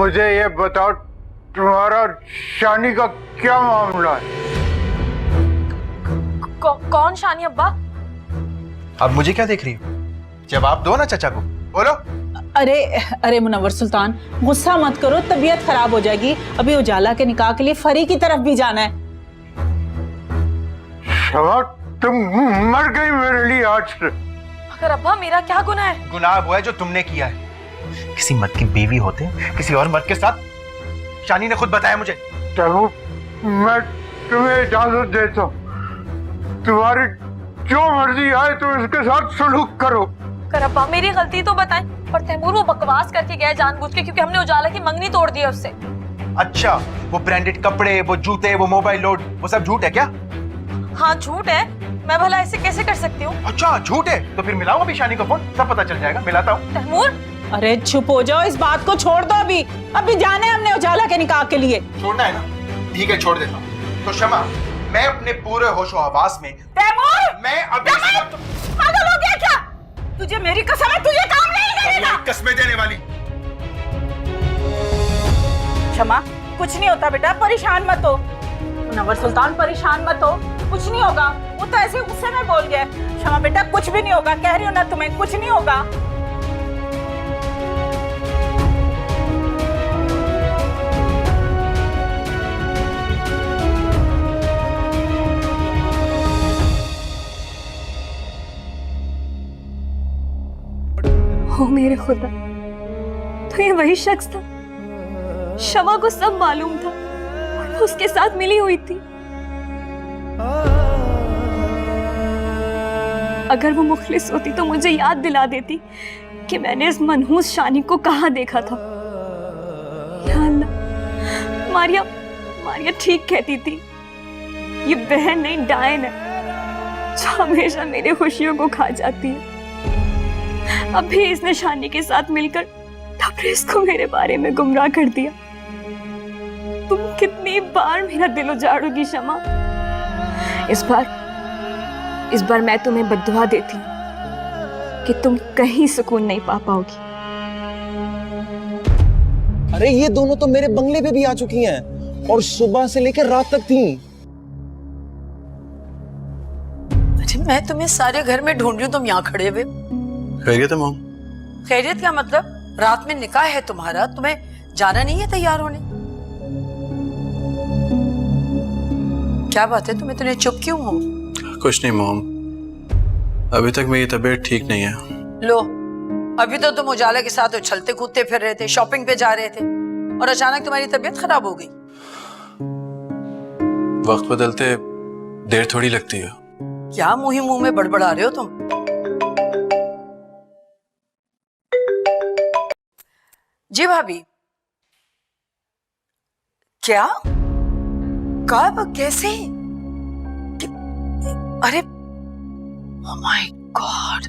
मुझे ये बताओ, तुम्हारा शानी का क्या मामला है? कौन शानी अब्बा? अब मुझे क्या देख रही हो? जवाब दो ना चाचा को, बोलो। अरे अरे मुनव्वर सुल्तान, गुस्सा मत करो, तबीयत खराब हो जाएगी। अभी उजाला के निकाह के लिए फरी की तरफ भी जाना है। शमा, तुम मर गई मेरे लिए आज से। मगर अब्बा मेरा क्या गुनाह है? गुनाह वो है जो तुमने किया है। किसी मर्द की बीवी होते किसी और मर्द के साथ, शानी ने खुद बताया मुझे। तैमूर, मैं तुम्हें इजाजत देता हूँ, तुम्हारी जो मर्जी आए तुम इसके साथ सलूक करो। कर अब्बा मेरी गलती तो बताएं, पर तैमूर वो बकवास करके गया जानबूझ के, क्योंकि हमने उजाला की मंगनी तोड़ दी है उससे। अच्छा, वो ब्रांडेड कपड़े, वो जूते, वो मोबाइल लोड, वो सब झूठ है क्या? हाँ झूठ है, मैं भला ऐसे कैसे कर सकती हूँ? अच्छा झूठ है तो फिर मिलाओ अभी शानी को फोन, सब पता चल जाएगा। मिलाता हूँ। तैमूर, अरे चुप हो जाओ, इस बात को छोड़ दो। अभी जाना है हमने उजाला के निकाह के लिए। छोड़ना है ना? ठीक है, छोड़ देता हूँ। तो शमा, मैं अपने पूरे होशो हवास में तैमूर, मैं अभी पागल हो गया क्या? तुझे मेरी कसम है, तू ये काम नहीं करेगा। कसमें देने वाली। क्षमा, कुछ नहीं होता बेटा, परेशान मत हो। मुनव्वर सुल्तान, परेशान मत हो, कुछ नहीं होगा। वो तो ऐसे गुस्से में बोल गया। क्षमा बेटा, कुछ भी नहीं होगा, कह रही हो ना तुम्हें, कुछ नहीं होगा। ओ मेरे खुदा, तो ये वही शख्स था। शमा को सब मालूम था और वो उसके साथ मिली हुई थी। अगर वो मुखलिस होती तो मुझे याद दिला देती कि मैंने इस मनहूस शानी को कहाँ देखा था। या अल्लाह, मारिया ठीक कहती थी, ये बहन नहीं डायन है जो हमेशा मेरी खुशियों को खा जाती है। अब भी इसने शानी के साथ मिलकर तबरेज़ को मेरे बारे में गुमराह कर दिया। तुम कितनी बार मेरा दिल उजाड़ोगी शमा? इस बार मैं तुम्हें बद्दुआ देती हूँ कि तुम कहीं सुकून नहीं पा पाओगी। अरे ये दोनों तो मेरे बंगले पे भी आ चुकी हैं और सुबह से लेकर रात तक थी। अरे मैं तुम्हें सारे घर में ढूंढ रही हूँ, तुम यहाँ खड़े हुए। खैरियत है मॉम? खैरियत क्या मतलब? रात में निकाह है तुम्हारा, तुम्हें जाना नहीं है तैयार होने? क्या बात है, तुम इतने चुप क्यों हो? कुछ नहीं मॉम, अभी तक मेरी तबीयत ठीक नहीं है। लो, अभी तो तुम उजाला के साथ उछलते कूदते फिर रहे थे, शॉपिंग पे जा रहे थे और अचानक तुम्हारी तबीयत खराब हो गई। वक्त बदलते देर थोड़ी लगती है। क्या मुंह ही मुंह में बड़बड़ा रहे हो तुम? जी भाभी। क्या? कब? कैसे? अरे ओह माय गॉड,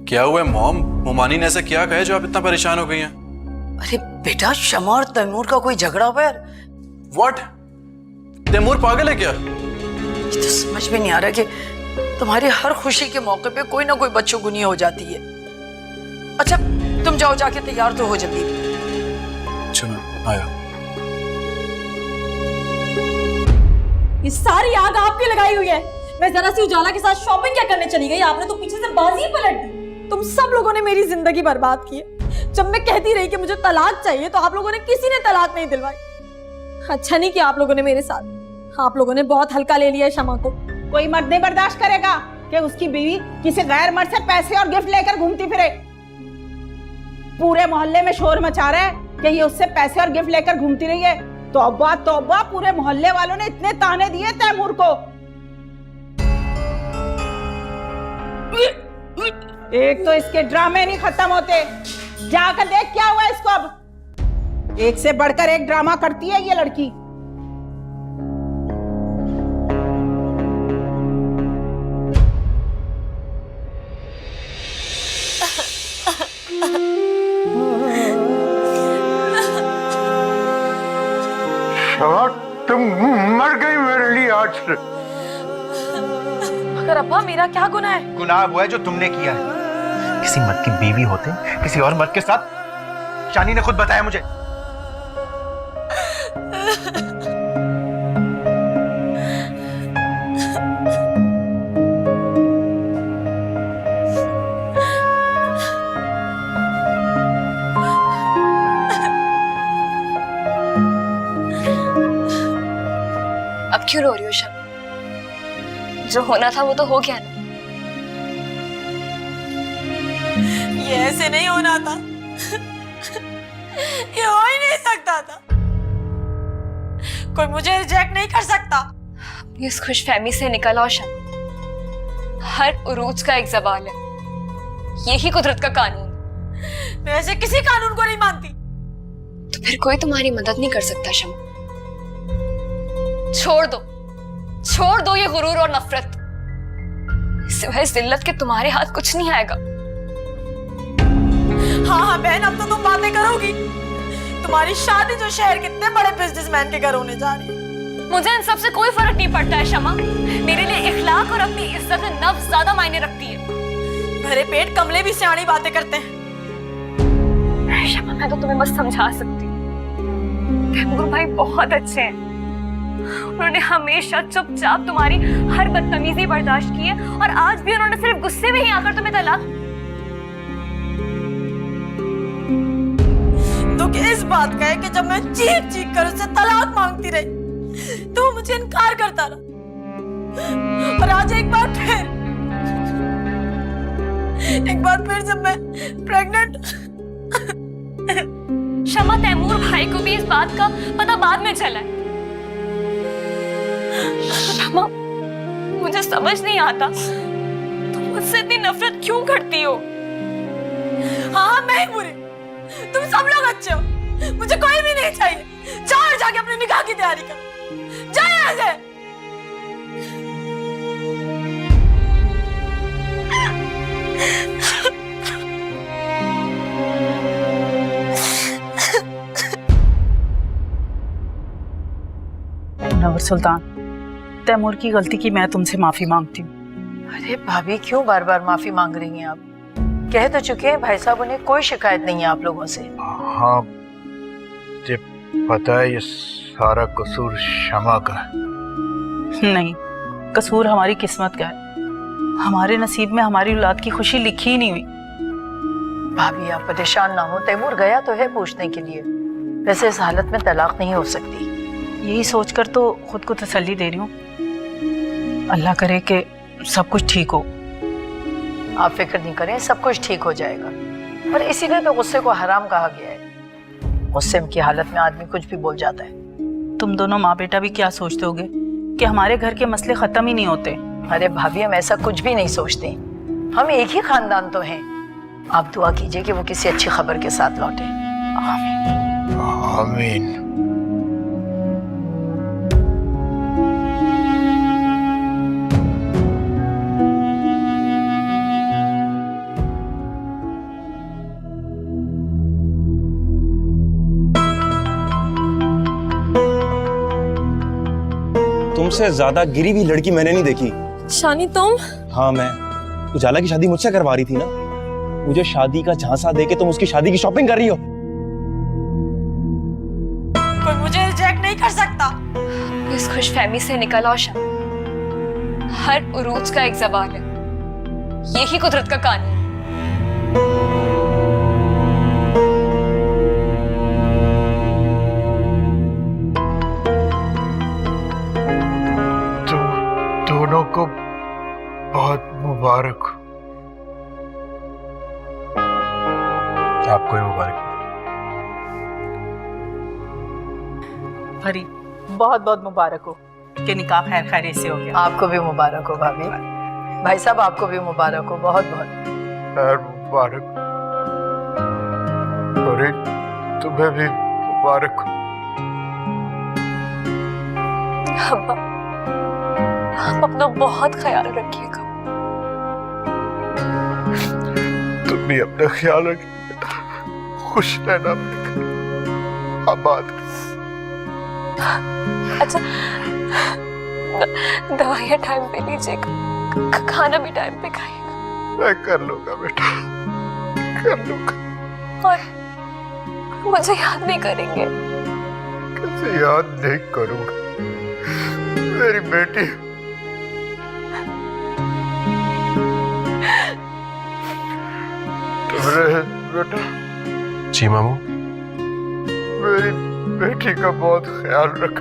क्या हुआ मॉम? मोमानी ने ऐसा क्या कहा जो आप इतना परेशान हो गई हैं? अरे बेटा, शमा और तैमूर का कोई झगड़ा हुआ है। व्हाट? तैमूर पागल है क्या? ये तो समझ में नहीं आ रहा कि तुम्हारी हर खुशी के मौके पे कोई ना कोई बदशगुनी हो जाती है। अच्छा तुम जाओ, जाके तैयार तो हो जल्दी। अच्छा मैं आया। ये सारी आग आपकी लगाई हुई है। मैं जरा सी उजाला के साथ शॉपिंग क्या करने चली गई, आपने तो पीछे से बाजी पलट दी। तुम सब लोगों ने मेरी जिंदगी बर्बाद की है। जब मैं कहती रही कि मुझे तलाक चाहिए तो आप लोगों ने किसी ने तलाक नहीं दिलवाई। अच्छा नहीं किया आप लोगों ने मेरे साथ। आप लोगों ने बहुत हल्का ले लिया है शमा को। कोई मर्द नहीं बर्दाश्त करेगा कि उसकी बीवी किसी गैर मर्द से पैसे और गिफ्ट लेकर घूमती फिरे। पूरे मोहल्ले में शोर मचा रहा है कि ये उससे पैसे और गिफ्ट लेकर घूमती रही है। तौबा तौबा, पूरे मोहल्ले वालों ने इतने ताने दिए तैमूर को। एक तो इसके ड्रामे नहीं खत्म होते। जाकर देख क्या हुआ इसको। अब एक से बढ़कर एक ड्रामा करती है ये लड़की। शमा, तुम मर गई मेरे लिए आज से। मगर अब्बा मेरा क्या गुनाह है? गुनाह वो है जो तुमने किया है। किसी मर्द की बीवी होते किसी और मर्द के साथ, शानी ने खुद बताया मुझे। क्यों रो रही हो शब? जो होना था वो तो हो गया ना। ये ऐसे नहीं होना था। ये हो ही नहीं सकता था। कोई मुझे रिजेक्ट नहीं कर सकता। इस खुशफहमी से निकल आओ शब। हर उरूज का एक ज़वाल है, यही कुदरत का कानून है। मैं ऐसे किसी कानून को नहीं मानती। तो फिर कोई तुम्हारी मदद नहीं कर सकता शमा। छोड़ दो ये गुरूर और नफरत। सिवाय जिल्लत के तुम्हारे हाथ कुछ नहीं आएगा। हाँ बहन, अब तो तुम बातें करोगी। तुम्हारी शादी जो शहर के इतने बड़े बिजनेसमैन के घर होने जा रही है। मुझे इन सब से कोई फर्क नहीं पड़ता है शमा। मेरे लिए इखलाक और अपनी इज्जत नफ्स ज्यादा मायने रखती है। भरे पेट कमले भी सियाणी बातें करते हैं। शमा, मैं तो तुम्हें बस समझा सकती हूँ। तैमूर भाई बहुत अच्छे हैं। उन्होंने हमेशा चुपचाप तुम्हारी हर बदतमीजी बर्दाश्त की है और आज भी उन्होंने सिर्फ गुस्से में ही आकर तुम्हें तलाक। दुख इस बात का है कि जब मैं चीख कर उससे तलाक मांगती रही तो वो मुझे इनकार करता रहा। और आज एक बार फिर जब मैं प्रेग्नेंट। शमा, तैमूर भाई को भी इस बात का पता बाद में चला है। शमा, मुझे समझ नहीं आता तुम मुझसे इतनी नफरत क्यों करती हो। हाँ, मैं ही बुरी, तुम सब लोग अच्छे हो। मुझे कोई भी नहीं चाहिए। जाओ और जाके अपने निकाह की तैयारी करो। जाओ यहाँ से। नवर सुल्तान, तैमूर की गलती की मैं तुमसे माफी मांगती हूँ। अरे भाभी, क्यों बार बार माफी मांग रही हैं आप? कह तो चुके हैं भाई साहब, उन्हें कोई शिकायत नहीं है आप लोगों से। हाँ, मुझे पता है ये सारा कसूर शमा का है। नहीं, कसूर हमारी किस्मत का है। हमारे नसीब में हमारी औलाद की खुशी लिखी ही नहीं हुई। भाभी, आप परेशान ना हो। तैमूर गया तो है पूछने के लिए। वैसे इस हालत में तलाक नहीं हो सकती। यही सोचकर तो खुद को तसल्ली दे रही हूँ। अल्लाह करे कि सब कुछ ठीक हो। आप फिक्र नहीं करें, सब कुछ ठीक हो जाएगा। पर इसीलिए तो गुस्से को हराम कहा गया है। गुस्से की हालत में आदमी कुछ भी बोल जाता है। तुम दोनों माँ बेटा भी क्या सोचते होगे कि हमारे घर के मसले खत्म ही नहीं होते। अरे भाभी, हम ऐसा कुछ भी नहीं सोचते। हम एक ही खानदान तो हैं। आप दुआ कीजिए कि वो किसी अच्छी खबर के साथ लौटे। आमीन। आमीन। तुमसे ज्यादा गिरी हुई लड़की मैंने नहीं देखी। शानी, तुम? हाँ, मैं। उजाला की शादी मुझसे करवा रही थी ना। मुझे शादी का झांसा देके तुम उसकी शादी की शॉपिंग कर रही हो। कोई मुझे रिजेक्ट नहीं कर सकता। इस खुशफहमी से निकल आओ शब। हर उरूज का एक ज़वाल है, यही कुदरत का कानून। दोनों को बहुत मुबारक। आपको ही मुबारक। फरी, बहुत बहुत मुबारक हो कि निकाह खैर खैरियत से हो गया। आपको भी मुबारक हो भाभी। भाई साहब, आपको भी मुबारक हो, बहुत बहुत। खैर मुबारक। और तुम्हें भी मुबारक हो। अब्बा, आप अपना बहुत ख्याल रखिएगा। तुम भी अपना ख्याल रखिए। खुश रहना, आबाद। अच्छा, दवाइयाँ टाइम पे लीजिएगा, खाना भी टाइम पे खाइएगा। मैं कर लूंगा बेटा, कर लूंगा। और मुझे याद नहीं करेंगे? कैसे याद नहीं करूंगा, मेरी बेटी। बेटा। जी मामू। मेरी बेटी का बहुत ख्याल रख।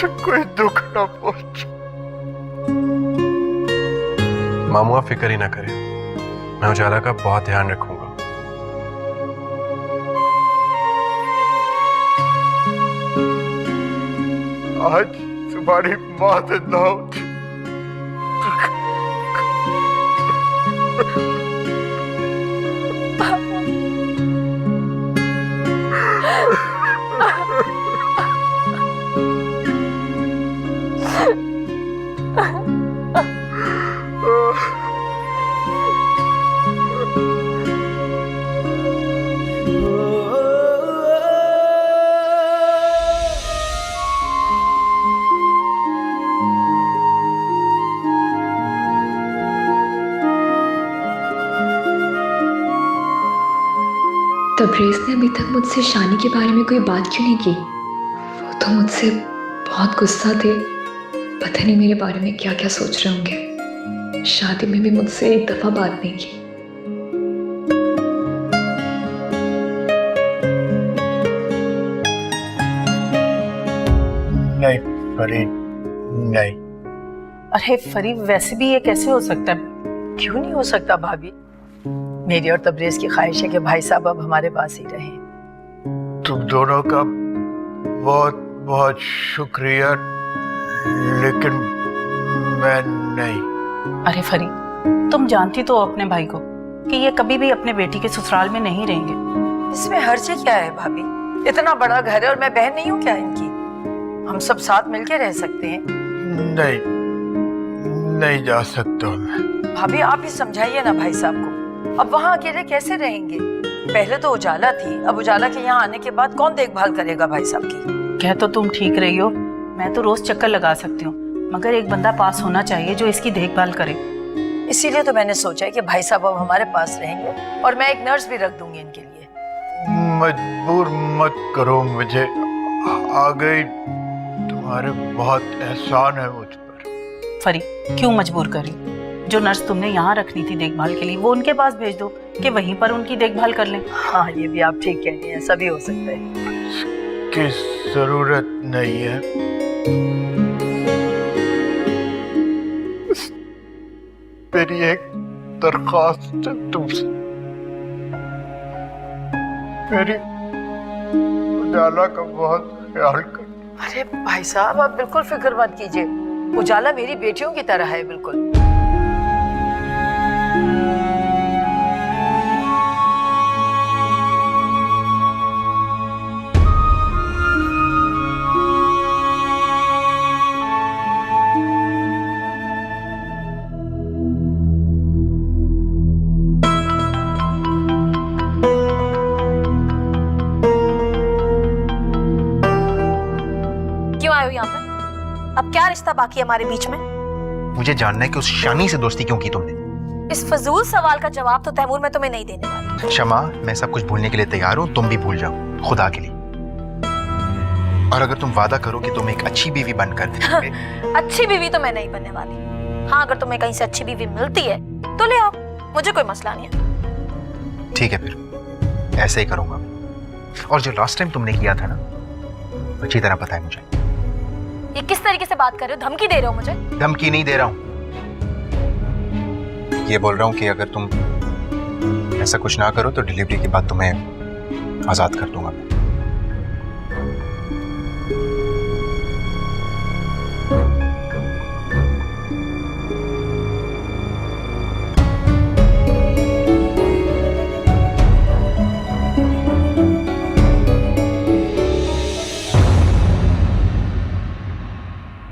उसे कोई दुख ना पहुंचे। मामू आप फिक्र ही ना करें, मैं उजाला का बहुत ध्यान रखूंगा। आज तुम्हारी माँ जिंदा होती तबरेज़ ने अभी तक मुझसे शानी के बारे में कोई बात क्यों नहीं की? वो तो मुझसे बहुत गुस्सा थे। पता नहीं मेरे बारे में क्या क्या सोच रहे होंगे। शादी में भी मुझसे एक दफा बात नहीं की। नहीं फरीद, नहीं। अरे फरीद, वैसे भी ये कैसे हो सकता है? क्यों नहीं हो सकता भाभी? मेरी और तबरेज़ की ख्वाहिश है कि भाई साहब अब हमारे पास ही रहें। तुम दोनों का बहुत बहुत शुक्रिया, लेकिन मैं नहीं। अरे फरीद, तुम जानती तो हो अपने भाई को कि ये कभी भी अपने बेटी के ससुराल में नहीं रहेंगे। इसमें हर्ज क्या है भाभी? इतना बड़ा घर है और मैं बहन नहीं हूँ क्या इनकी? हम सब साथ मिलके रह सकते हैं। नहीं, नहीं जा सकता मैं। भाभी आप ही समझाइए ना भाई साहब को। अब वहाँ अकेले कैसे रहेंगे? पहले तो उजाला थी, अब उजाला के यहाँ आने के बाद कौन देखभाल करेगा भाई साहब की? कह तो तुम ठीक रही हो, मैं तो रोज चक्कर लगा सकती हूँ, मगर एक बंदा पास होना चाहिए जो इसकी देखभाल करे। इसीलिए तो मैंने सोचा है कि भाई साहब अब हमारे पास रहेंगे और मैं एक नर्स भी रख दूंगी इनके लिए। मजबूर मत करो मुझे। आ गई, तुम्हारे बहुत एहसान है मुझ पर। फरीद, क्यों मजबूर करी? जो नर्स तुमने यहाँ रखनी थी देखभाल के लिए, वो उनके पास भेज दो कि वहीं पर उनकी देखभाल कर लें। हाँ, ये भी आप ठीक कह रही हैं, ऐसा भी हो सकता है। की जरूरत नहीं है। मेरी एक दरख्वास्त है तुमसे, मेरी उजाला का बहुत ख्याल कर। अरे भाई साहब, आप बिल्कुल फिक्र मत कीजिए, उजाला मेरी बेटियों की तरह है बिल्कुल। यहाँ पर अब क्या रिश्ता बाकी है हमारे बीच में? मुझे जानना है कि उस शानी से दोस्ती क्यों की तुमने? इस फजूल सवाल का जवाब तो तैमूर मैं तुम्हें नहीं देने वाली। शमा, मैं सब कुछ भूलने के लिए तैयार हूँ, तुम भी भूल जाओ, खुदा के लिए। और अगर तुम वादा करो कि तुम एक अच्छी बीवी बनकर अच्छी बीवी तो मैं नहीं बनने वाली। हाँ, अगर तुम्हें कहीं से अच्छी बीवी मिलती है तो ले आओ, मुझे कोई मसला नहीं है। ठीक है, फिर ऐसे ही करूंगा। और जो लास्ट टाइम तुमने किया था ना, अच्छी तरह पता है मुझे। ये किस तरीके से बात कर रहे हो? धमकी दे रहे हो मुझे? धमकी नहीं दे रहा हूँ, ये बोल रहा हूँ कि अगर तुम ऐसा कुछ ना करो तो डिलीवरी के बाद तुम्हें आजाद कर दूंगा।